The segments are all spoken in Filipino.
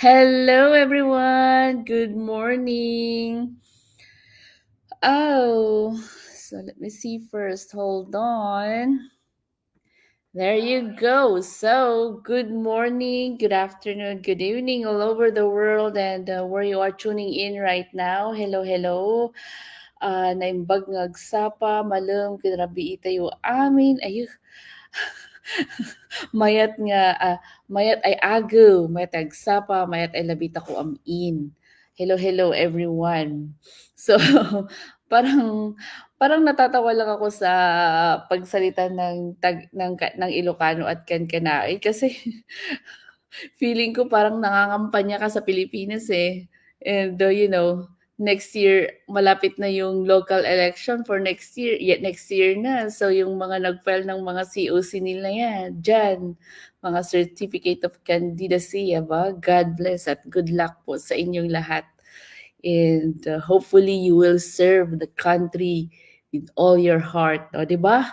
Hello, everyone. Good morning. Oh, so let me see first. Hold on. There you go. So, good morning, good afternoon, good evening all over the world and where you are tuning in right now. Hello, hello. Naimbag ngagsapa, malum, kinrabi itayo amin. Ayuh, mayat nga, mayat ay agaw, mayat ay agsapa, mayat ay labita ko amin. Hello, hello everyone. So, parang parang natatawa lang ako sa pagsalita ng Ilocano at Kankanai kasi feeling ko parang nangangampanya ka sa Pilipinas eh. And next year malapit na yung local election for next year. Yet next year na. So yung mga nag-file ng mga COC nila yan, dyan, mga Certificate of Candidacy, ba? God bless at good luck po sa inyong lahat. And hopefully you will serve the country with all your heart, no? 'Di ba?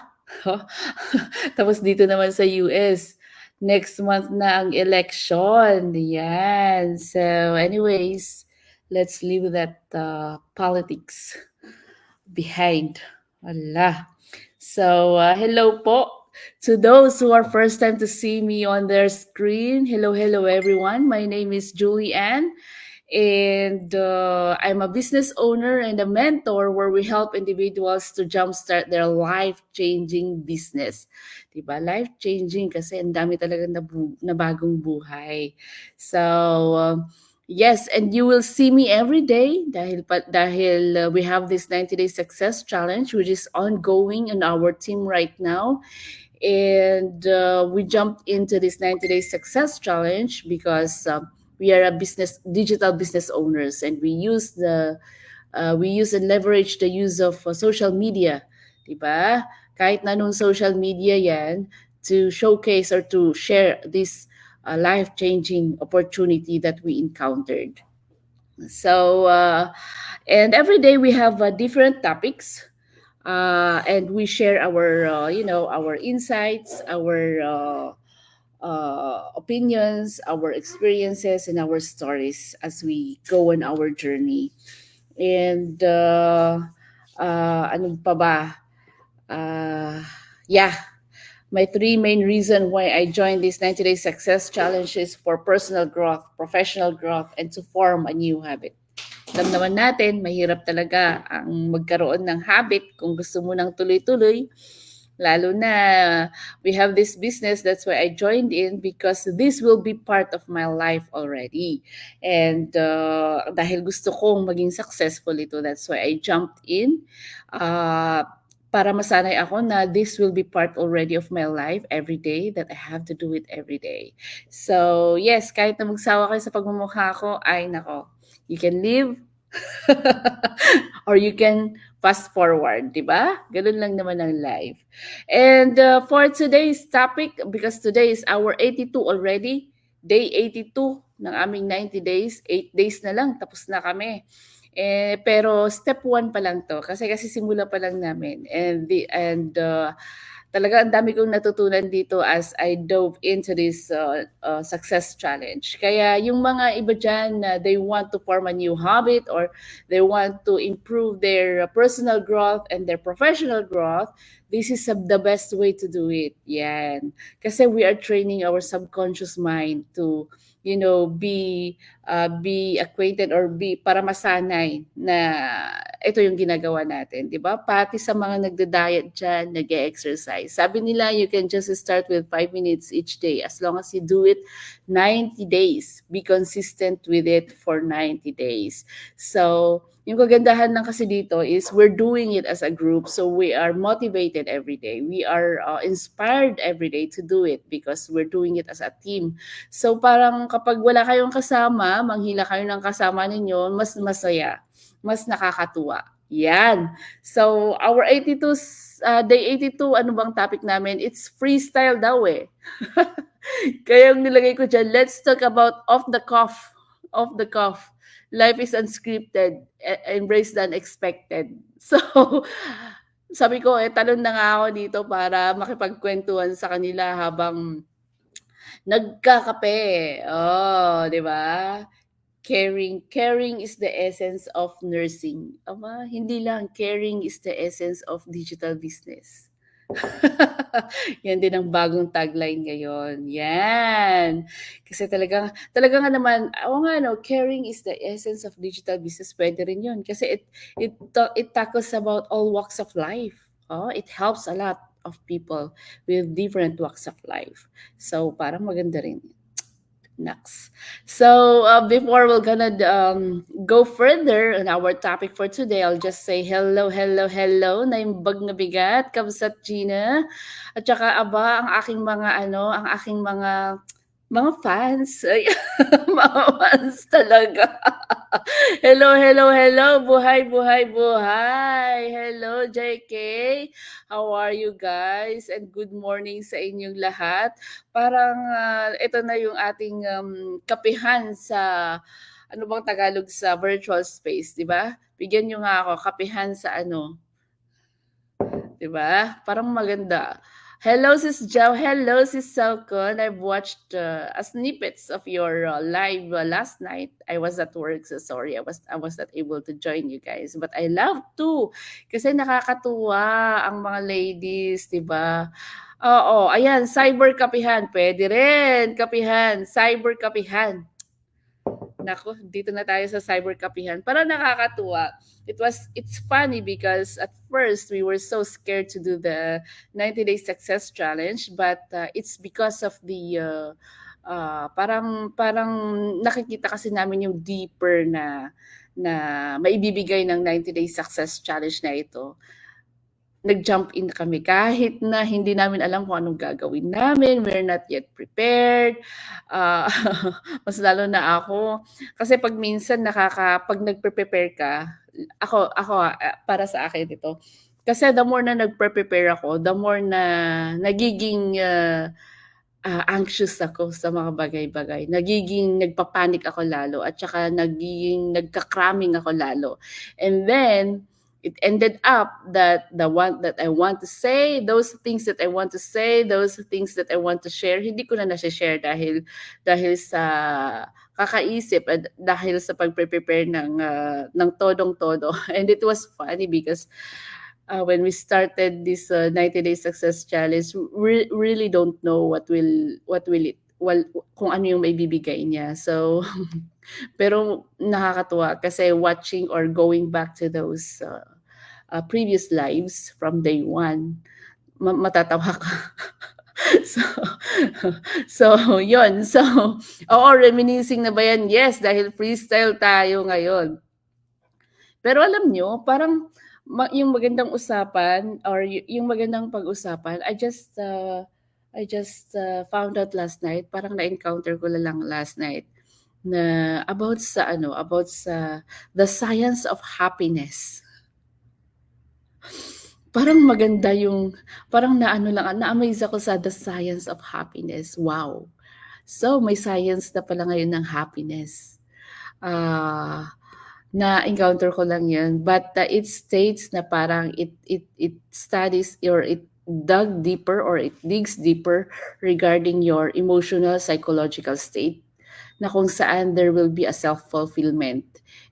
Tapos dito naman sa US, next month na ang election. Yan. So anyways, let's leave that politics behind. Wala. So, hello po to those who are first time to see me on their screen. Hello, hello everyone. My name is Julie Ann and I'm a business owner and a mentor where we help individuals to jumpstart their life-changing business. Diba? Life-changing kasi ang dami talaga na bagong buhay. So, yes, and you will see me every day dahil we have this 90-day success challenge which is ongoing in our team right now. And we jumped into this 90-day success challenge because we are a digital business owners, and we use and leverage the use of social media, diba? Kahit na nung social media yan, to showcase or to share this life-changing opportunity that we encountered. So, and every day we have different topics, and we share our, our insights, our opinions, our experiences, and our stories as we go on our journey. And ano pa ba? Yeah, my three main reasons why I joined this 90-day success challenge is for personal growth, professional growth, and to form a new habit. Alam naman natin, mahirap talaga ang magkaroon ng habit kung gusto mo ng tuloy-tuloy. Lalo na we have this business, that's why I joined in because this will be part of my life already. And dahil gusto kong maging successful ito, that's why I jumped in. Para masanay ako na this will be part already of my life every day, that I have to do it every day. So yes, kahit na magsawa kayo sa pagmumukha ko, ay nako, you can live or you can fast forward, di ba? Ganun lang naman ang life. And for today's topic, because today is our 82 already, day 82 ng aming 90 days, 8 days na lang, tapos na kami. Pero step 1 pa lang to, kasi simula pa lang namin. And talaga ang dami kong natutunan dito as I dove into this success challenge. Kaya yung mga iba dyan na they want to form a new habit or they want to improve their personal growth and their professional growth, this is the best way to do it. Yan. Kasi we are training our subconscious mind to be acquainted or para masanay na ito yung ginagawa natin, 'di ba? Pati sa mga nagda-diet diyan, nag-e-exercise. Sabi nila you can just start with 5 minutes each day as long as you do it 90 days. Be consistent with it for 90 days. So, yung kagandahan lang kasi dito is we're doing it as a group, so we are motivated every day. We are inspired every day to do it because we're doing it as a team. So parang kapag wala kayong kasama, manghila kayo ng kasama ninyo, mas masaya, mas nakakatuwa. Yan. So our 82 day 82, ano bang topic namin? It's freestyle daw eh. Kaya yung nilagay ko dyan, let's talk about off the cuff. Off the cuff. Life is unscripted. Embrace the unexpected. So, sabi ko, talon na nga ako dito para makipagkwentuhan sa kanila habang Nagkakape, oh, 'di ba? Caring is the essence of nursing. Aba, hindi lang, caring is the essence of digital business. Yan din ang bagong tagline ngayon, yan. Kasi talaga nga naman, oo nga 'no, caring is the essence of digital business, puwede rin yun kasi it tackles about all walks of life. Oh, it helps a lot of people with different walks of life. So, parang maganda rin. Next. So before we're gonna go further on our topic for today, I'll just say hello naimbag na bigat, kamusta't Gina? At saka aba ang aking mga fans, ay mga fans talaga. Hello, buhay. Hello JK, how are you guys? And good morning sa inyong lahat. Parang ito na yung ating kapihan sa ano bang Tagalog sa virtual space, 'di ba? Bigyan niyo nga ako kapihan sa ano, 'di ba? Parang maganda. Hello Sis Jow, hello Sis Salcon. I've watched a snippets of your live last night. I was at work, so sorry. I was not able to join you guys, but I love to kasi nakakatuwa ang mga ladies, 'di ba? Oo, ayan, cyber kapihan, pwede rin, kapihan, cyber kapihan. Naku, dito na tayo sa cyber kapihan. Parang nakakatuwa. It's funny because at first we were so scared to do the 90-day success challenge, but it's because of the parang nakikita kasi namin yung deeper na maibibigay ng 90-day success challenge na ito. Nag-jump in kami kahit na hindi namin alam kung anong gagawin namin, we're not yet prepared. Ah, mas lalo na ako, kasi 'pag minsan 'pag nagpe-prepare ka, para sa akin ito, kasi the more na nagpe-prepare ako, the more na nagiging, anxious ako sa mga bagay-bagay. Nagiging nagpa-panic ako lalo at saka nagiging nagka-cramming ako lalo. And then it ended up that the one that I want to say, those things that I want to say, those things that I want to share, hindi ko na nasi-share dahil sa kakaisip at dahil sa pagpe-prepare ng todong-todo. And it was funny because when we started this 90-day success challenge, we really don't know kung ano yung maibibigay niya. So pero nakakatuwa kasi watching or going back to those previous lives from day one, matatawa ka. So, so yun. So, oo, reminiscing na ba yan? Yes, dahil freestyle tayo ngayon. Pero alam nyo, parang yung magandang usapan or yung magandang pag-usapan, I just found out last night, parang na-encounter ko lang last night na about sa the science of happiness. Parang maganda yung parang na-amaze ako sa the science of happiness. Wow! So may science na pala ngayon ng happiness. Na-encounter ko lang 'yun, but it states na parang it studies or it dug deeper or it digs deeper regarding your emotional psychological state, na kung saan there will be a self-fulfillment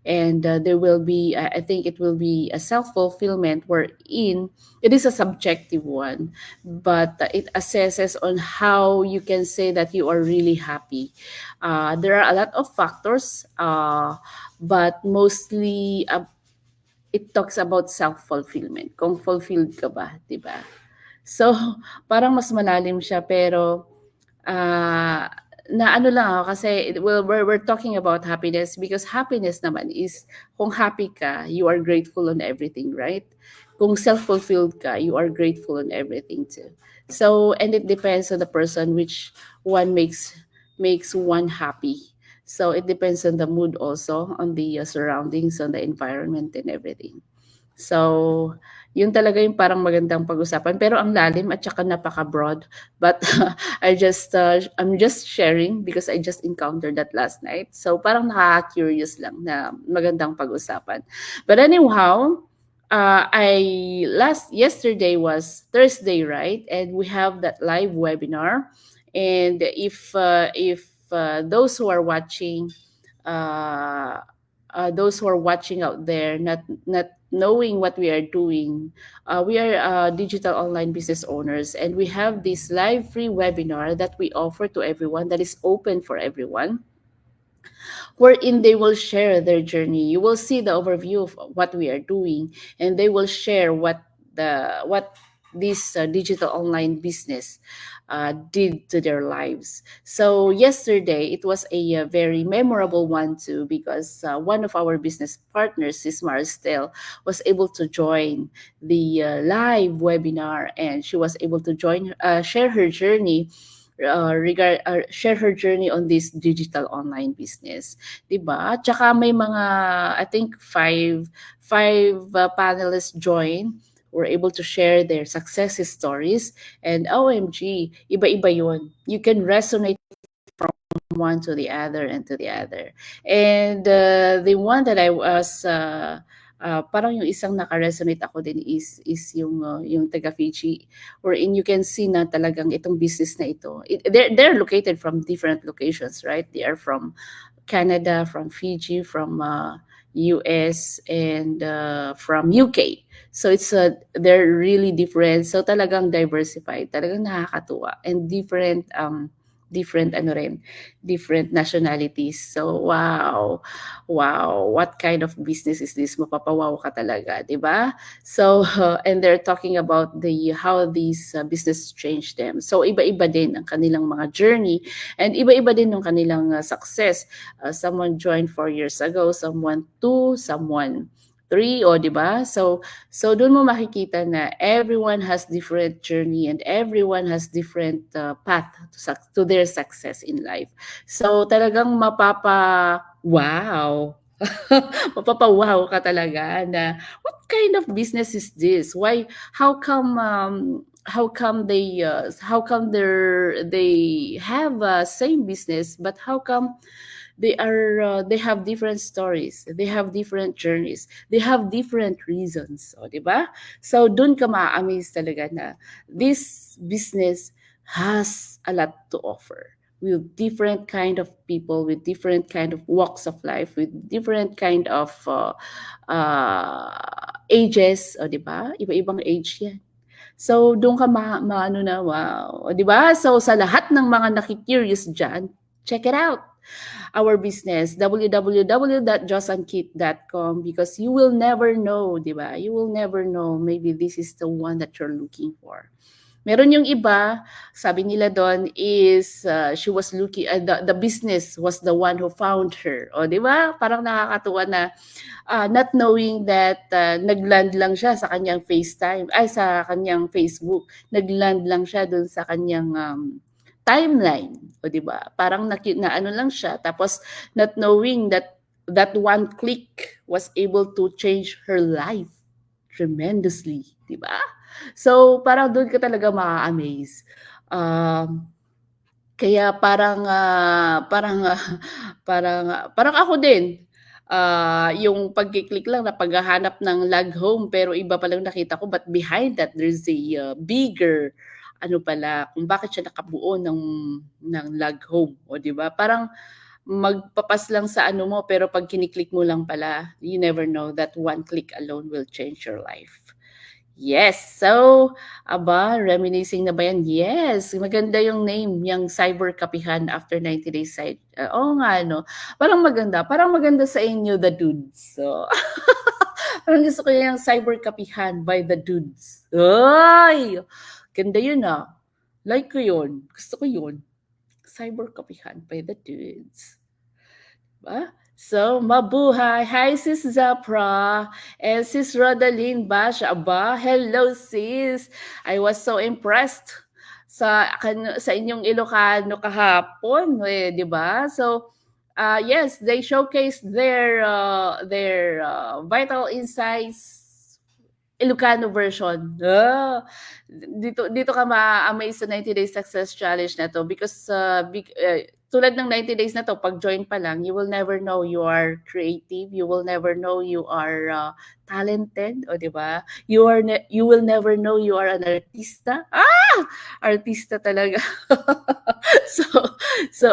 and there will be I think it will be a self-fulfillment wherein it is a subjective one, but it assesses on how you can say that you are really happy. There are a lot of factors, but mostly it talks about self-fulfillment. Kung fulfilled ka ba, 'di ba? So, parang mas malalim siya pero na ano lang ako kasi we're talking about happiness because happiness naman is kung happy ka, you are grateful on everything, right? Kung self-fulfilled ka, you are grateful on everything too. So, and it depends on the person which one makes one happy. So, it depends on the mood also, on the surroundings, on the environment and everything. So, yun talaga yung parang magandang pag-usapan pero ang lalim at saka napaka-broad. But I'm just sharing because I just encountered that last night. So, parang nakaka-curious lang na magandang pag-usapan. But anyhow, yesterday was Thursday, right? And we have that live webinar. And if those who are watching, uh, those who are watching out there, not knowing what we are doing, we are digital online business owners, and we have this live free webinar that we offer to everyone, that is open for everyone, wherein they will share their journey. You will see the overview of what we are doing, and they will share what this digital online business did to their lives. So yesterday it was a very memorable one too, because one of our business partners, Sis Maristel, was able to join the live webinar, and she was able to share her journey, share her journey on this digital online business, 'di ba? Tsaka may mga, I think five panelists join, were able to share their success stories, and OMG, iba-iba 'yun. You can resonate from one to the other and to the other. And the one that I was parang yung isang naka-resonate ako din is yung taga Fiji, wherein you can see na talagang itong business na ito. They're located from different locations, right? They are from Canada, from Fiji, from US, and from UK. So they're really different. So talagang diversified, talagang nakakatuwa, and different ano rin, different nationalities. So wow. Wow, what kind of business is this? Mapapawaw ka talaga, 'di ba? So and they're talking about the how these business changed them. So iba-iba din ang kanilang mga journey, and iba-iba din ng kanilang success. Someone joined 4 years ago, someone 2, someone 3, o 'di ba? So doon mo makikita na everyone has different journey, and everyone has different path to their success in life. So talagang wow. Mapapawaw ka talaga na what kind of business is this? Why how come they have same business, but how come they have different stories, they have different journeys, they have different reasons, o di ba? So doon ka ma-amaze talaga na this business has a lot to offer, with different kind of people, with different kind of walks of life, with different kind of ages, o di ba? Iba-ibang age yan. So doon ka maano na, wow, o di ba? So sa lahat ng mga naki-curious diyan, check it out, our business, www.josankit.com, because you will never know, di ba? You will never know, maybe this is the one that you're looking for. Meron yung iba, sabi nila doon is she was looking, the business was the one who found her. O, di ba? Parang nakakatuwa na not knowing that nagland lang siya sa kanyang sa kanyang Facebook. Nagland lang siya doon sa kanyang timeline. O, di ba? Parang na ano lang siya. Tapos not knowing that one click was able to change her life tremendously, di ba? So, parang doon ka talaga ma-amaze. Kaya parang ako din, yung pagki-click lang na paghahanap ng log home, pero iba pa lang nakita ko, but behind that there's a bigger ano pala, kung bakit siya nakabuo ng log home, o 'di ba? Parang magpapas lang sa ano mo, pero pag kiniklik mo lang pala, you never know that one click alone will change your life. Yes. So, aba, reminiscing na ba yan? Yes. Maganda yung name, yung Cyber Kapihan after 90 days site. Oo nga, no? Parang maganda. Parang maganda sa inyo, the dudes. So, parang gusto ko yung Cyber Kapihan by the dudes. Ay! Ganda yun ah. Like ko yun. Gusto ko yun. Cyber Kapihan by the dudes. Diba? So, mabuhay. Hi, Sis Zapra. And Sis Rodaline Bash. Aba, hello, sis. I was so impressed sa inyong Ilocano kahapon. Di ba? So, yes, they showcased their vital insights Ilocano version. Dito ka ma-amaze sa 90 Days Success Challenge na 'to because, tulad ng 90 days na 'to, 'pag join pa lang, you will never know you are creative, you will never know you are, talented, o 'di ba? You will never know you are an artista. Artista talaga. So so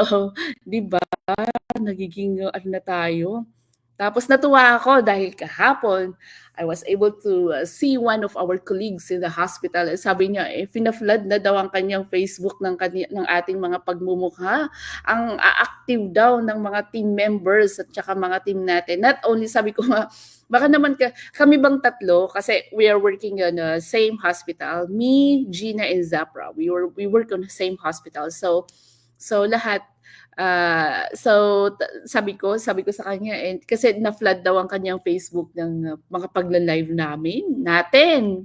'di ba, nagiging ano na tayo. Tapos natuwa ako dahil kahapon, I was able to see one of our colleagues in the hospital. Sabi niya, fina-flood na daw ang kanyang Facebook ng ating mga pagmumukha. Ang active daw ng mga team members at saka mga team natin. Not only, sabi ko nga, baka naman kami bang tatlo, kasi we are working on the same hospital. Me, Gina, and Zapra. We work on the same hospital. So lahat, sabi ko sa kanya, kasi na-flood daw ang kanyang Facebook ng mga pagla-live natin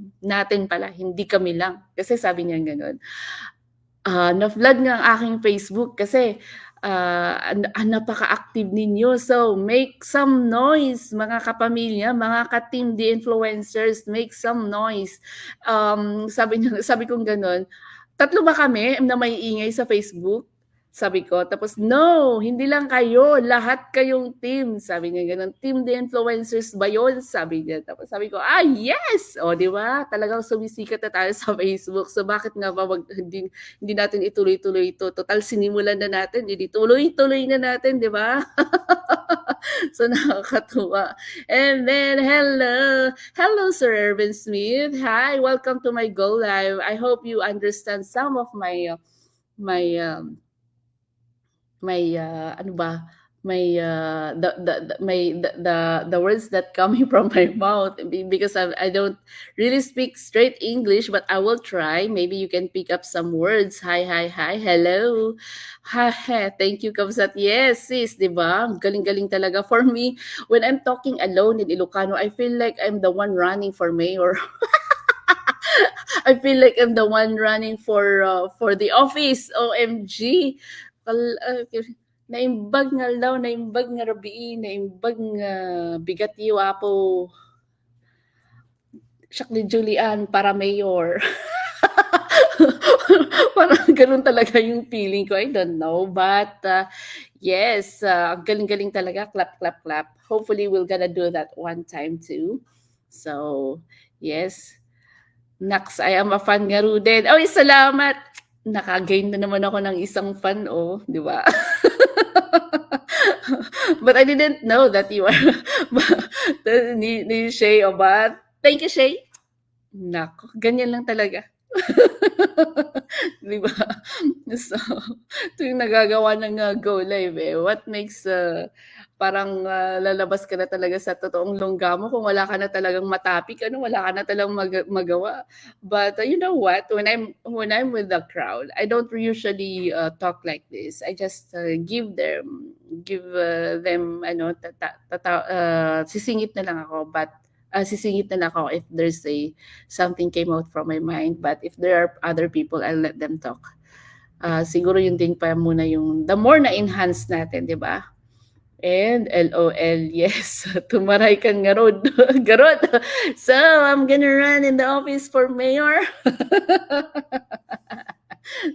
pala, hindi kami lang. Kasi sabi niya gano'n. Na-flood nga ang aking Facebook kasi napaka-active ninyo. So, make some noise, mga kapamilya, mga ka-team the influencers, make some noise. Sabi kong gano'n, 3 ba kami na may ingay sa Facebook? Sabi ko, tapos, no, hindi lang kayo, lahat kayong team. Sabi niya gano'n, team the influencers ba yun? Sabi niya. Tapos sabi ko, yes! O, di ba? Talagang sumisikat na tayo sa Facebook. So, bakit nga ba hindi natin ituloy-tuloy ito? Total, sinimulan na natin, hindi tuloy-tuloy na natin, di ba? So, nakakatuwa. And then, hello, Sir Ervin Smith. Hi, welcome to my Go Live. I hope you understand some of my the words that coming from my mouth, because I don't really speak straight English, but I will try. Maybe you can pick up some words. Hi, hello. Hi, thank you, Kamsat. Yes, sis, di ba? Galing-galing talaga. For me, when I'm talking alone in Ilocano, I feel like I'm the one running for mayor. I feel like I'm the one running for the office. OMG. Naimbag nga rabii, naimbag nga bigat iwapo. Siak ni Julian para mayor. Parang ganun talaga yung feeling ko. I don't know. But yes, galing-galing talaga. Clap. Hopefully, we're gonna do that one time too. So, yes. Naks, I am a fan nga din. Oy, salamat! Naka-gain na naman ako ng isang fan, di ba? But I didn't know that you are ni Shay, but thank you, Shay. Nako, ganyan lang talaga. Di ba? So, tuwing nagagawa ng Go Live, what makes parang lalabas ka na talaga sa totoong lungga mo kung wala ka na talagang matapik, wala ka na talagang magawa. But you know what? When I'm with the crowd, I don't usually talk like this. I just give them sisingit na lang ako, but sisingit na lang ako if there's something came out from my mind. But if there are other people, I'll let them talk. Siguro yun din pa muna yung the more na enhance natin, di ba? And LOL, yes. Tumaray kan garod. Garod. So, I'm gonna run in the office for mayor.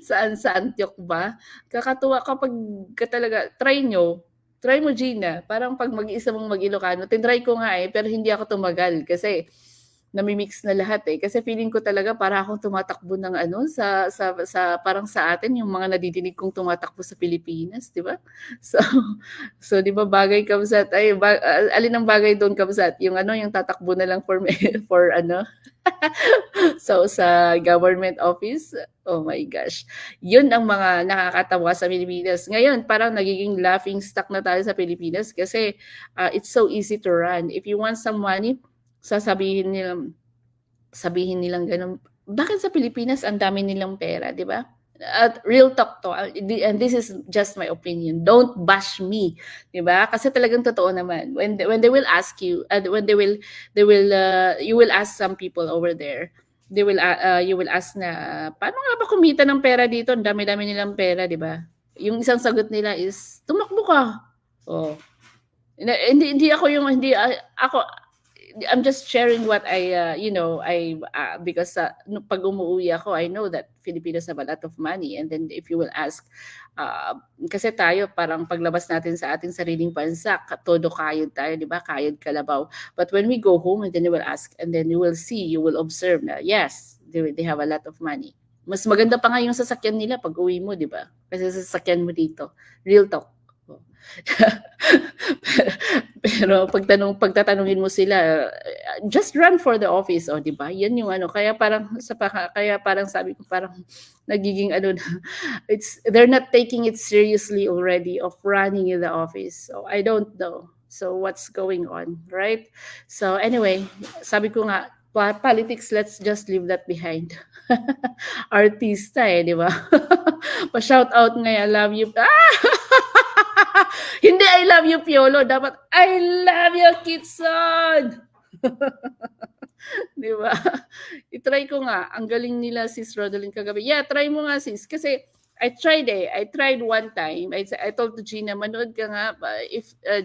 Saan? Sa Antioch ba? Kakatuwa kapag talaga, try mo, Gina. Parang pag mag-isa mong mag-Ilocano, tinry ko nga pero hindi ako tumagal kasi nami-mix na lahat kasi feeling ko talaga para akong tumatakbo ng sa parang sa atin yung mga nadidinig kong tumatakbo sa Pilipinas, di ba? So di ba bagay, Kamsat? Alin ang bagay doon, Kamsat? Yung yung tatakbo na lang for so sa government office, oh my gosh. Yun ang mga nakakatawa sa Pilipinas. Ngayon, parang nagiging laughing stock na tayo sa Pilipinas kasi it's so easy to run. If you want some money, sabihin nilang ganun, bakit sa Pilipinas ang dami nilang pera, di ba? At real talk to, and this is just my opinion. Don't bash me, di ba? Kasi talagang totoo naman. When they will ask you, you will ask some people over there. You will ask na, paano nga ba kumita ng pera dito? Ang dami-dami nilang pera, di ba? Yung isang sagot nila is, tumakbo ka. Hindi ako I'm just sharing what because pag umuwi ako, I know that Filipinos have a lot of money, and then if you will ask, kasi tayo parang paglabas natin sa ating sariling bansa, todo kayod tayo, di ba? Kayod kalabaw. But when we go home, and then you will ask, and then you will observe na, yes, they have a lot of money. Mas maganda pa nga yung sasakyan nila pag uwi mo, di ba? Kasi sasakyan mo dito. Real talk. Pero pagtatanungin mo sila, just run for the office, di ba? Yan yung kaya parang sabi ko, parang nagiging they're not taking it seriously already of running in the office. So I don't know. So what's going on, right? So anyway, sabi ko nga, politics, let's just leave that behind. Artista di ba? Pa-shout out nga, I love you. Hindi I love you, Piolo. Dapat, I love you, Kitson! Di ba? I-try ko nga. Ang galing nila, sis Rodeline kagabi. Yeah, try mo nga, sis. Kasi, I tried one time. I told to Gina, manood ka nga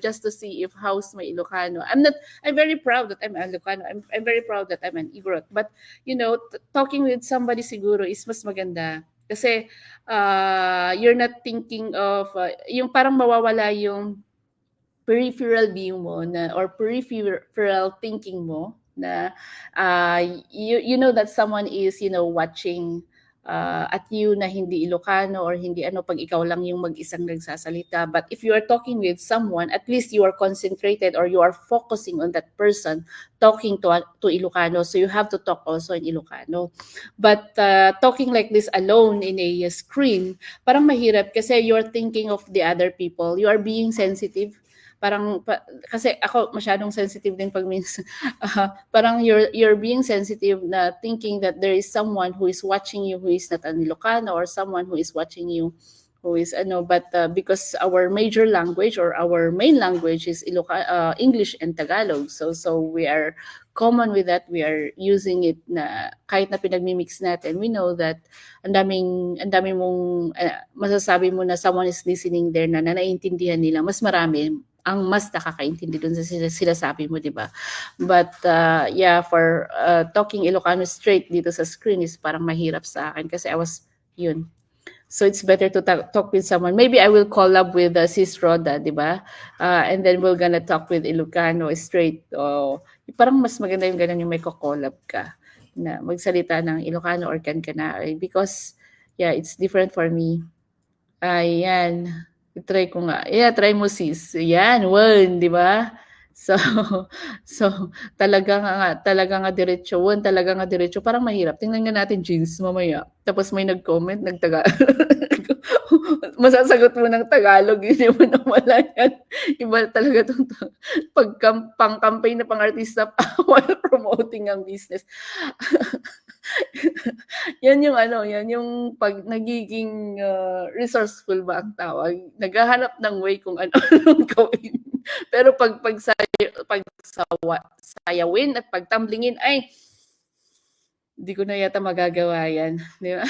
just to see if house may Ilocano. I'm very proud that I'm an Ilocano. I'm very proud that I'm an Igorot. But, talking with somebody siguro is mas maganda. Kasi you're not thinking of, yung parang mawawala yung peripheral view mo or peripheral thinking mo na you know that someone is watching at you na hindi Ilocano or hindi pag ikaw lang yung mag-isang nagsasalita. But if you are talking with someone, at least you are concentrated or you are focusing on that person talking to Ilocano. So you have to talk also in Ilocano. But talking like this alone in a screen, parang mahirap kasi you're thinking of the other people. You are being sensitive. Kasi ako masyadong sensitive din pag minsan parang you're being sensitive na thinking that there is someone who is watching you who is not an Ilocano or someone who is watching you who is but because our major language or our main language is English and Tagalog, so we are common with that. We are using it na kahit na pinagmi-mix natin, we know that ang daming mong masasabi mo na someone is listening there na naiintindihan nila, mas marami ang mas nakakaintindi dun sa sinasabi mo, di ba? But for talking Ilocano straight dito sa screen is parang mahirap sa akin kasi yun. So it's better to talk with someone. Maybe I will collab with Sis Roda, di ba? And then we're gonna talk with Ilocano straight. Parang mas maganda yung ganun yung may ko-collab ka na magsalita ng Ilocano or Kankana because it's different for me. Ayan. I-try ko nga. Yeah, try mo sis. Yan, one, di ba? So talaga nga diretso. One, talaga nga diretso. Parang mahirap. Tingnan nga natin, Jeans, mamaya. Tapos may nag-comment, masasagot mo ng Tagalog, hindi mo na wala yan. Iba talaga itong pang-campaign na pang-artista while promoting ang business. yan yung pag nagiging resourceful ba ang tawag. Naghahanap ng way kung anong gawin. Pero pag sayawin at pagtamblingin, ay, hindi ko na yata magagawa yan. Di ba?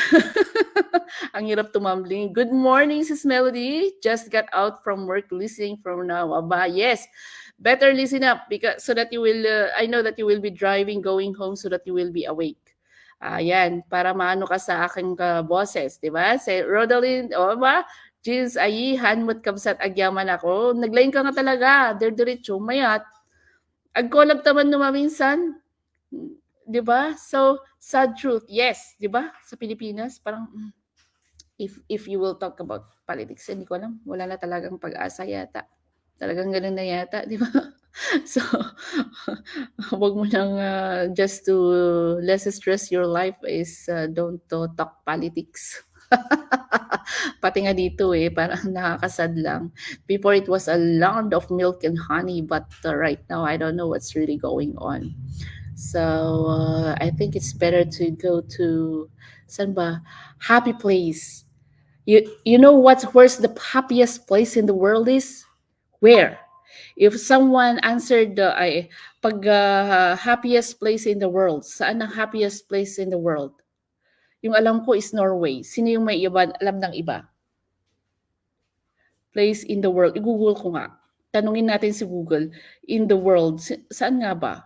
Ang hirap tumambling. Good morning, Sis Melody. Just got out from work listening from now. Aba, yes. Better listen up so that you will, I know that you will be driving, going home so that you will be awake. Ayan, para maano ka sa aking boses, di ba? Say, Rodeline, ba? Jeans, ayi, hanmut kabsat agyaman ako. Naglain ka nga talaga. Diretso, mayat. Agkolab taman numaminsan. Di ba? So, sad truth. Yes, di ba? Sa Pilipinas, parang if you will talk about politics, hindi ko alam, wala na talagang pag-asa yata. Talagang ganun na yata, di ba? So, wag mo nang just to less stress your life is don't talk politics. Pati nga dito parang nakakasad lang. Before it was a land of milk and honey, but right now I don't know what's really going on. So I think it's better to go to saan ba? Happy place. You know where's the happiest place in the world is? Where? If someone answered happiest place in the world, saan ang happiest place in the world? Yung alam ko is Norway. Sino yung may iba, alam ng iba? Place in the world. I-Google ko nga. Tanungin natin si Google. In the world. Saan nga ba?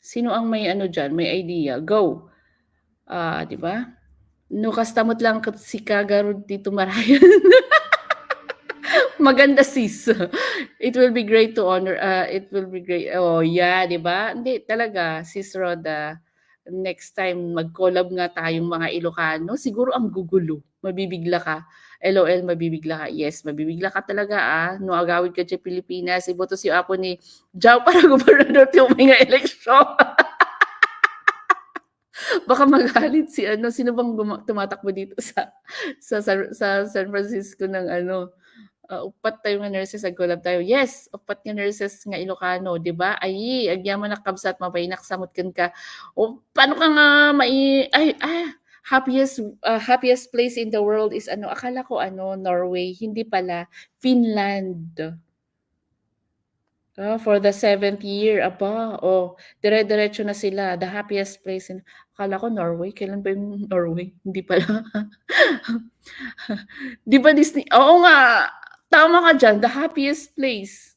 Sino ang may ano diyan, may idea? Go. 'Di ba? No kastamot lang ket si kagarod ti tumarayan. Maganda sis. It will be great to honor, it will be great. Oh, yeah, 'di ba? Hindi talaga Sis Roda, next time mag-collab nga tayong mga Ilocano, siguro ang gugulo, mabibigla ka. LOL, mabibigla ka. Yes, mabibigla ka talaga, no agawid ka diyan Pilipinas, iboto si apo ni Jao para gobernador ti umay nga eleksyon. Baka magalit si ano, sino bang tumatakbo dito sa San Francisco ng ano, upat tayo nga nurses agkulab tayo. Yes, upat nga nurses nga Ilocano, 'di ba? Ay, agyaman na kabsat mapainak samot ken ka. O paano ka nga happiest place in the world is ano, akala ko ano, Norway, hindi pala, Finland. For the 7th year, aba, dire-diretso na sila, the happiest place in akala ko Norway, kailan ba yung Norway? Hindi pala. 'Di ba Disney oo nga, tama ka diyan, the happiest place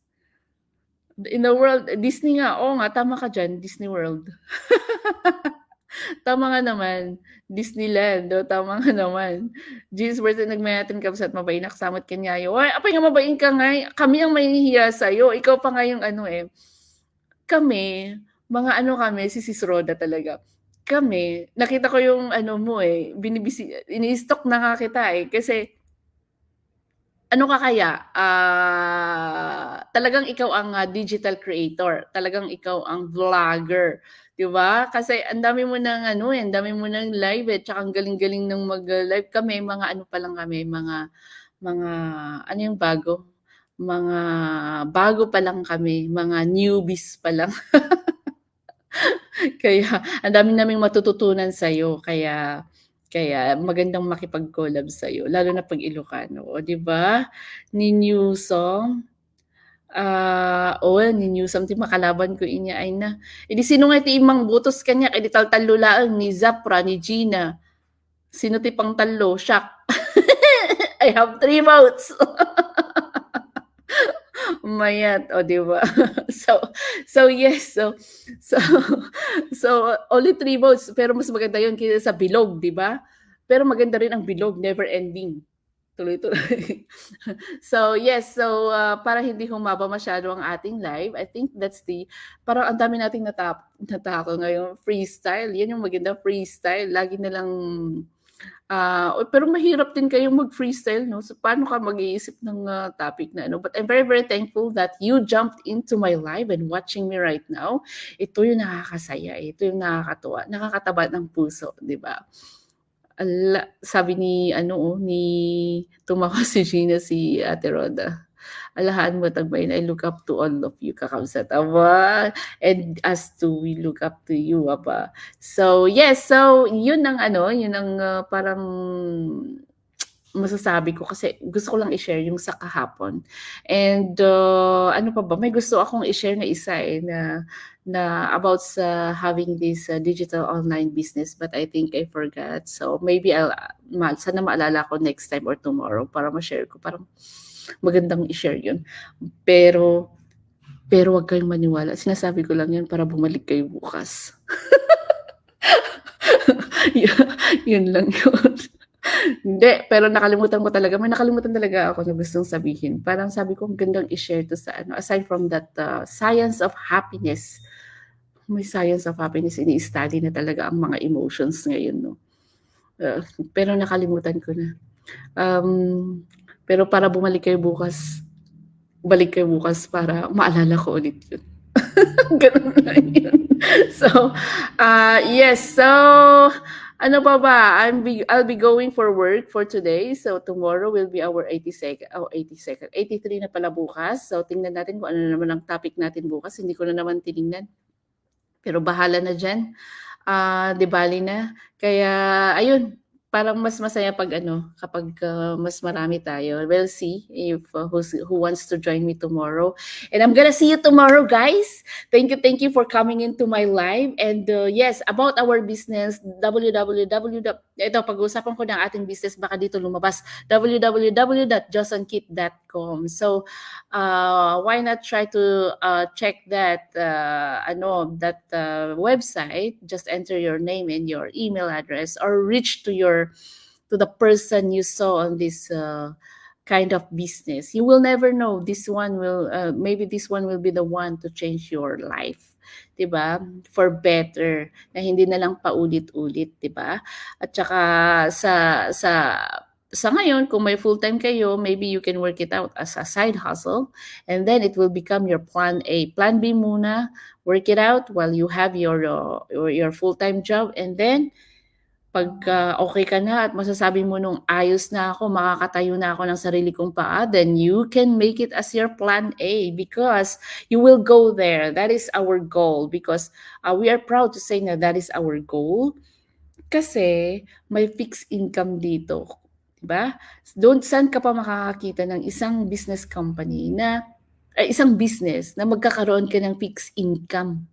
in the world, Disney nga, oo nga, tama ka diyan, Disney World. Tama nga naman, Disneyland, tama nga naman. Jeans birthday nagmayatin kabsat mabainak samot kanyayo. Ay, apay nga mabain ka nga, kami ang mahihiya sa'yo, ikaw pa nga yung ano kami, mga ano kami, si Sis Roda talaga. Kami, nakita ko yung ano mo ini-stalk na nga kita kasi ano ka kaya, talagang ikaw ang digital creator, talagang ikaw ang vlogger, 'di ba? Kasi ang dami mo ng ano ang dami mo ng live tsaka ang galing-galing ng mag-live. Kami mga ano pa lang kami, mga ano yung bago? Mga bago pa lang kami, mga newbies pa lang. Kaya ang dami naming matututunan sa'yo, kaya kaya magandang makipag-collab sa'yo, lalo na 'pag Ilocano, oh, 'di ba? Ni Newsong, ni Newsong ti makalaban ko inya ay na. Di sino nga ti imang butos kanya edi taltallo laeng ni Zapra, ni Gina. Sino ti pangtallo? Siak. I have 3 votes. Mayat, o 'di ba? So so yes, so so only 3 votes pero mas maganda 'yun kaysa sa bilog, 'di ba? Pero maganda rin ang bilog, never ending, tuloy-tuloy. So yes, para hindi humaba masyado ang ating live, I think that's parang ang dami nating natako ngayon, freestyle, 'yan yung maganda, freestyle, lagi na lang pero mahirap din kayong mag-freestyle 'no, so paano ka mag-iisip ng, topic na ano, but I'm very, very thankful that you jumped into my live and watching me right now. Ito yung nakakasaya, ito yung nakakatuwa, nakakataba ng puso, 'di ba? Sabi ni ano, ni tumawa si Gina, si Ate Roda, "Alahaan mo tagbayin, I look up to all of you kakabsat." Aba, and us too, we look up to you, aba. So, yes, so yun ang ano, yun ang, parang masasabi ko kasi gusto ko lang i-share yung sa kahapon. And, ano pa ba, may gusto akong i-share na isa, na about sa having this, digital online business, but I think I forgot. So, maybe sana maalala ko next time or tomorrow para ma-share ko. Parang magandang i-share yun. Pero wag kayong maniwala, sinasabi ko lang yan para bumalik kayo bukas. Yun lang yun. Hindi, pero may nakalimutan talaga ako na gustong sabihin. Parang sabi ko, ang gandang i-share 'to sa ano, aside from that, science of happiness, may science of happiness, ini-study na talaga ang mga emotions ngayon 'no. Pero nakalimutan ko na. Pero para balik kayo bukas para maalala ko ulit yun. Ganun lang yun. So, yes. So, ano pa ba? I'll be going for work for today. So, tomorrow will be our 83 na pala bukas. So, tingnan natin kung ano na naman ang topic natin bukas. Hindi ko na naman tiningnan. Pero bahala na dyan. Di bali na. Kaya, ayun. Parang mas masaya kapag mas marami tayo. We'll see if who wants to join me tomorrow. And I'm gonna see you tomorrow, guys. Thank you for coming into my live. And yes, about our business, ito pag-uusapan ko ng ating business, baka dito lumabas, www.josankit.com. So, why not try to check that website? Just enter your name and your email address, or reach to the person you saw on this kind of business. You will never know, maybe this one will be the one to change your life, 'di ba? For better, na hindi na lang paulit-ulit, 'di ba? At saka sa sa sa ngayon, kung may full-time kayo, maybe you can work it out as a side hustle, and then it will become your plan A. Plan B muna, work it out while you have your full-time job, and then pagka okay ka na at masasabi mo nung, "Ayos na ako, makakatayo na ako ng sarili kong paa," then you can make it as your plan A, because you will go there. That is our goal, because we are proud to say na that is our goal, kasi may fixed income dito, 'di ba? Saan ka pa makakakita ng isang business company na isang business na magkakaroon ka ng fixed income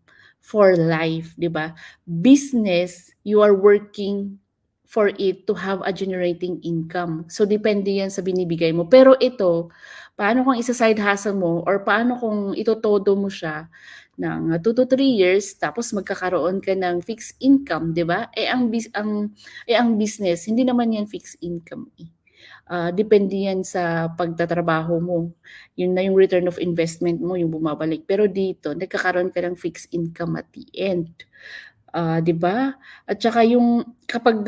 for life, 'di ba? Business, you are working for it to have a generating income. So depende 'yan sa binibigay mo. Pero ito, paano kung isa-side hustle mo, or paano kung itotodo mo siya ng 2 to 3 years, tapos magkakaroon ka ng fixed income, 'di ba? Ang business, hindi naman 'yan fixed income, eh. Depende 'yan sa pagtatrabaho mo. Yun na yung return of investment mo, yung bumabalik. Pero dito, nagkakaroon ka ng fixed income at the end. 'Di ba? At saka yung kapag,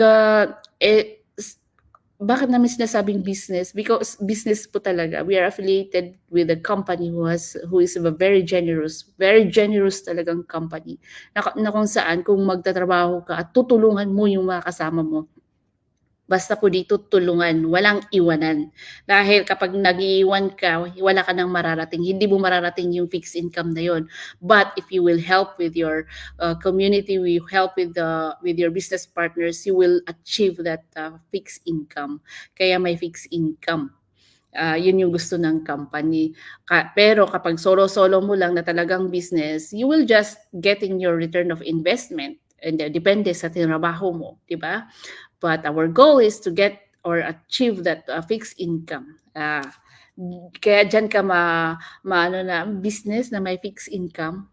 bakit namin sinasabing business? Because business po talaga. We are affiliated with a company who is a very generous talagang company. Na kung saan, kung magtatrabaho ka at tutulungan mo yung mga kasama mo, basta po dito tulungan, walang iwanan. Dahil kapag nag-iiwan ka, wala ka ng mararating. Hindi mo mararating yung fixed income na yon. But if you will help with your community, you help with your business partners, you will achieve that fixed income. Kaya may fixed income. Yun yung gusto ng company. Pero kapag solo-solo mo lang na talagang business, you will just getting your return of investment. And depende sa trabaho mo, di ba? But our goal is to get or achieve that fixed income. Kaya dyan ka business na may fixed income,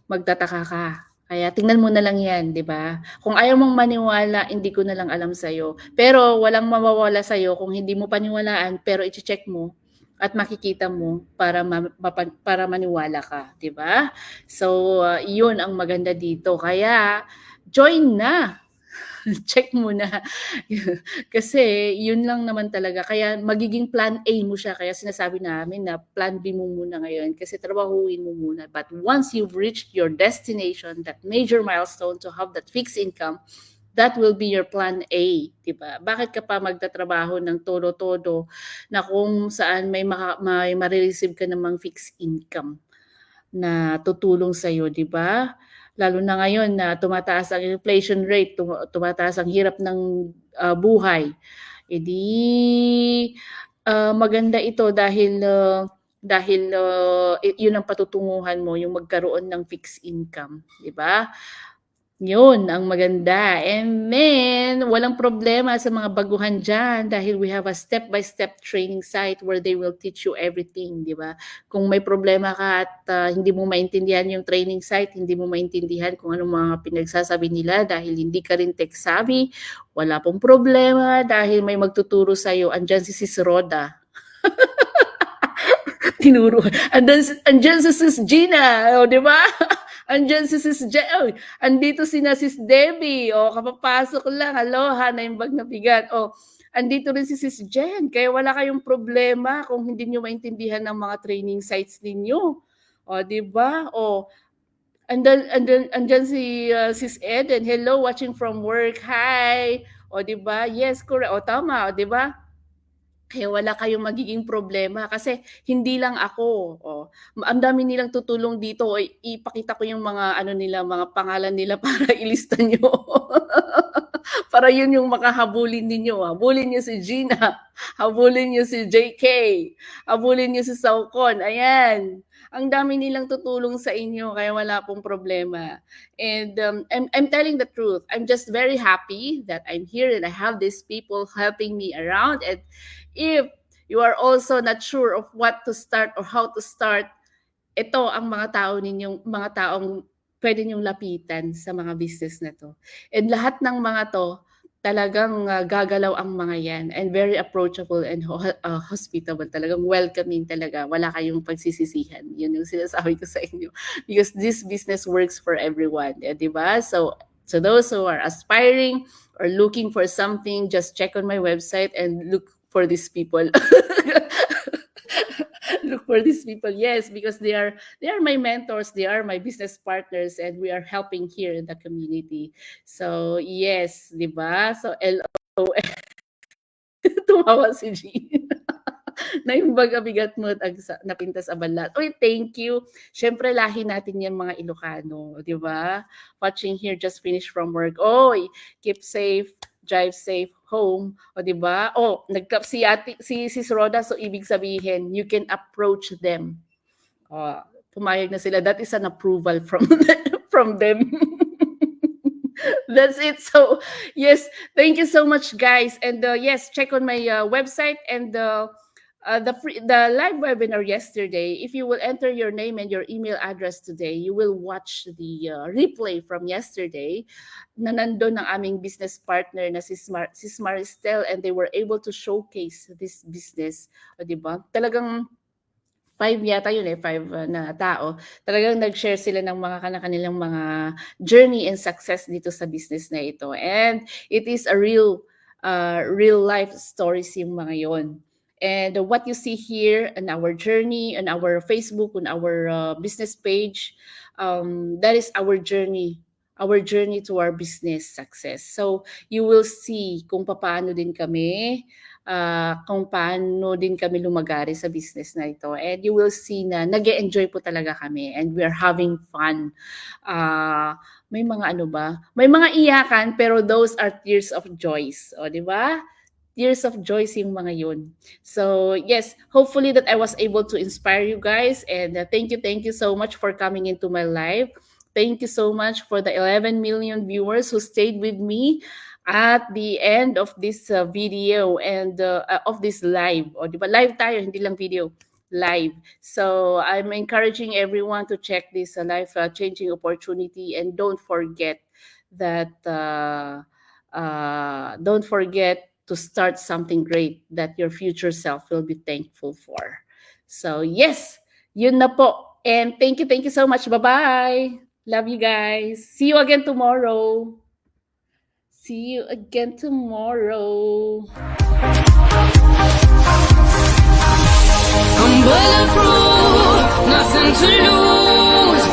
magtataka ka. Kaya tingnan mo na lang yan, di ba? Kung ayaw mong maniwala, hindi ko na lang alam sa'yo. Pero walang mawawala sa'yo kung hindi mo paniwalaan, pero i-check mo at makikita mo para maniwala ka, di ba? So, yun ang maganda dito. Kaya, join na! Check mo na. Kasi yun lang naman talaga. Kaya magiging plan A mo siya. Kaya sinasabi namin na plan B mo muna ngayon, kasi trabahuin mo muna. But once you've reached your destination, that major milestone to have that fixed income, that will be your plan A, di ba? Bakit ka pa magtatrabaho ng todo-todo na kung saan may ma-receive ka namang fixed income na tutulong sa'yo, di ba? Lalo na ngayon na tumataas ang inflation rate, tumataas ang hirap ng buhay. Maganda ito dahil yun ang patutunguhan mo, yung magkaroon ng fixed income, di ba? Yun ang maganda. And then, walang problema sa mga baguhan dyan dahil we have a step-by-step training site where they will teach you everything, di ba? Kung may problema ka at hindi mo maintindihan yung training site, hindi mo maintindihan kung anong mga pinagsasabi nila dahil hindi ka rin tech-savvy, wala pong problema dahil may magtuturo sa'yo. Andyan si Sis Roda. Tinuro. Andyan si Sis Gina, di ba? Andyan si Sis andito si Sis Debbie, kapapasok lang, aloha, na yung bag na bigat, andito rin si Sis Jen, kaya wala kayong problema kung hindi nyo maintindihan ng mga training sites ninyo, di ba? Andyan si Sis Eden, hello, watching from work, hi, di ba? Yes, correct, tama, di ba? Kaya wala kayong magiging problema kasi hindi lang ako. Ang dami nilang tutulong dito. Ipakita ko yung mga mga pangalan nila para ilista nyo. Para yun yung makahabulin ninyo. Habulin nyo si Gina. Habulin nyo si JK. Habulin nyo si Saucon. Ayan. Ang dami nilang tutulong sa inyo kaya wala pong problema. And I'm telling the truth. I'm just very happy that I'm here and I have these people helping me around. And if you are also not sure of what to start or how to start, ito ang mga taong pwede niyong lapitan sa mga business na 'to. And lahat ng mga 'to, talagang, gagalaw ang mga 'yan and very approachable and hospitable, talagang welcoming talaga, wala kayong pagsisisihan. 'Yun yung sinasabi ko sa inyo because this business works for everyone, 'di ba? So those who are aspiring or looking for something, just check on my website and look for these people. Look for these people, yes, because they are my mentors, they are my business partners, and we are helping here in the community. So yes, di ba? So LOL. Tumawa si Jean. Na yung baga bigat mo napinta sa balat. Uy, thank you. Siyempre, lahi natin yan mga Ilocano, di ba? Watching here, just finished from work. Oy, keep safe, drive safe home, o di ba? Oh, nagkap si Roda, so ibig sabihin, you can approach them. Oh, pumayag na sila. That is an approval from from them. That's it. So, yes, thank you so much, guys. And yes, check on my website and the live webinar yesterday. If you will enter your name and your email address today, you will watch the replay from yesterday. Na nandun ang aming business partner na si Maristel, and they were able to showcase this business. O, diba? Talagang 5 yata yun 5 na tao. Talagang nag-share sila ng mga kanilang mga journey and success dito sa business na ito. And it is a real life stories yung mga yon. And what you see here on our journey, on our Facebook, on our business page, that is our journey to our business success. So you will see kung paano din kami lumagari sa business na ito. And you will see na nag-e-enjoy po talaga kami and we are having fun. May mga may mga iyakan, pero those are tears of joys. O, di ba? Tears of joys yung mga yun. So, yes, hopefully that I was able to inspire you guys. And thank you so much for coming into my live. Thank you so much for the 11 million viewers who stayed with me at the end of this video and of this live. O, di ba? Live tayo, hindi lang video. Live. So, I'm encouraging everyone to check this life-changing opportunity, and don't forget that to start something great that your future self will be thankful for. So, yes, yun na po. And thank you so much. Bye-bye. Love you guys. See you again tomorrow. I'm bulletproof, nothing to lose.